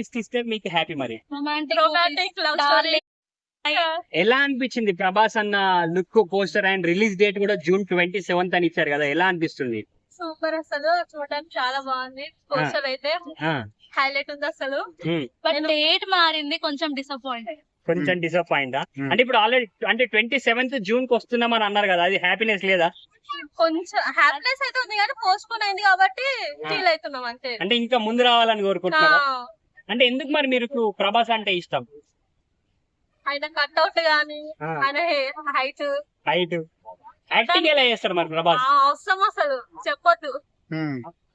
ఇస్తే మీకు హ్యాపీ మరి రొమాంటిక్ లవ్ స్టోరీ ఎలా అనిపించింది ప్రభాస్ అన్న look poster and release date కూడా June 27th అని ఇచ్చారు కదా, ఎలా అనిపిస్తుంది? సూపర్ అసలు చూడడానికి చాలా బాగుంది. పోస్టర్ అయితే హైలైట్ ఉంది అసలు. బట్ డేట్ మారింది, కొంచెం డిసప్పాయింట్. కొంచెం డిసప్పాయింట్ అంటే ఇప్పుడు ఆల్రెడీ అంటే 27th June కి వస్తున్నామని అన్నారు కదా, అది హ్యాపీనెస్ లేదా? కొంచెం హ్యాపీనెస్ అయితే ఉంది కానీ పోస్ట్ పోన్ అయింది కాబట్టి ఫీల్ అవుతున్నాం అంతే. అంటే ఇంకా ముందు రావాలని కోరుకుంటున్నారా? అంటే ఎందుకు మరి మీకు ప్రభాస్ అంటే ఇష్టం? ఆయన కట్అవుట్ గానీ ఆయన హైట్ యాక్టింగ్ ఎలా చేస్తారు మరి ప్రభాస్? అవసరం అసలు చెప్పొద్దు.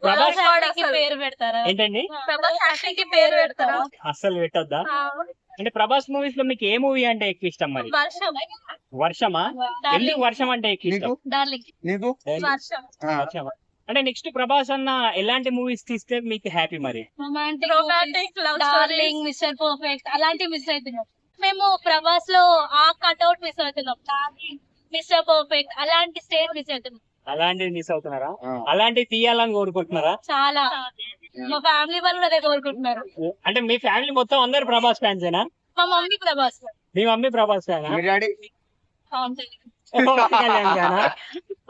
ప్రభాస్ కి పేరు పెడతారా? ఏంటండి ప్రభాస్ యాక్టింగ్ కి పేరు పెడతారా? అస్సలు పెట్టొద్దా? అంటే ప్రభాస్ మూవీస్ లో మీకు ఏ మూవీ అంటే ఎక్కువ ఇష్టం మరి? వర్షం వర్షమా? ఎందుకు వర్షం అంటే ఎక్కువ ఇష్టం? డార్లింగ్. వర్షం వర్షమా? అంటే నెక్స్ట్ ప్రభాస్ అన్న ఎలాంటి మూవీస్ తీస్తే మీకు హ్యాపీ మరి? Romantic love story darling, mister perfect అలాంటివి మిస్ అవుతున్నాం మేము. ప్రభాస్ లో ఆ కట్అవుట్ మిస్ అవుతున్నాం. మిస్టర్ పర్ఫెక్ట్ అలాంటి స్టేజ్ మిస్ అవుతున్నాం. అలాంటివి మిస్ అవుతున్నారా? అలాంటివి తీయాలని కోరుకుంటున్నారా? చాలా మా ఫ్యామిలీ వాళ్ళు అదే కోరుకుంటున్నారు. అంటే మీ ఫ్యామిలీ మొత్తం అందరు ప్రభాస్ ఫ్యాన్సేనా? మా మమ్మీ ప్రభాస్. మీ మమ్మీ ప్రభాస్ ఫ్యానా? అంతే.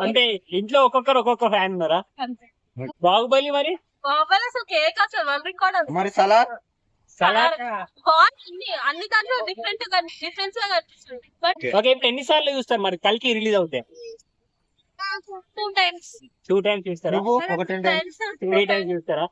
అంటే ఇంట్లో ఒక్కొక్క ఫ్యాన్ ఉన్నారా? అంతే. బాహుబలి మరి? బాబాయ్ అసలు కేక్ అసలు వన్ రికార్డ్ మరి సలార్ బాగుంది. అన్ని దాంట్లో డిఫరెంట్ గా కనిపిస్తుంది. బట్ ఓకే, ఇప్పుడు ఎన్నిసార్లు చూస్తారు మరి కల్కి రిలీజ్ అవుతే? 2 times. 2 times చూస్తారా? నువ్వు ఒక 10 times 3 times చూస్తారా?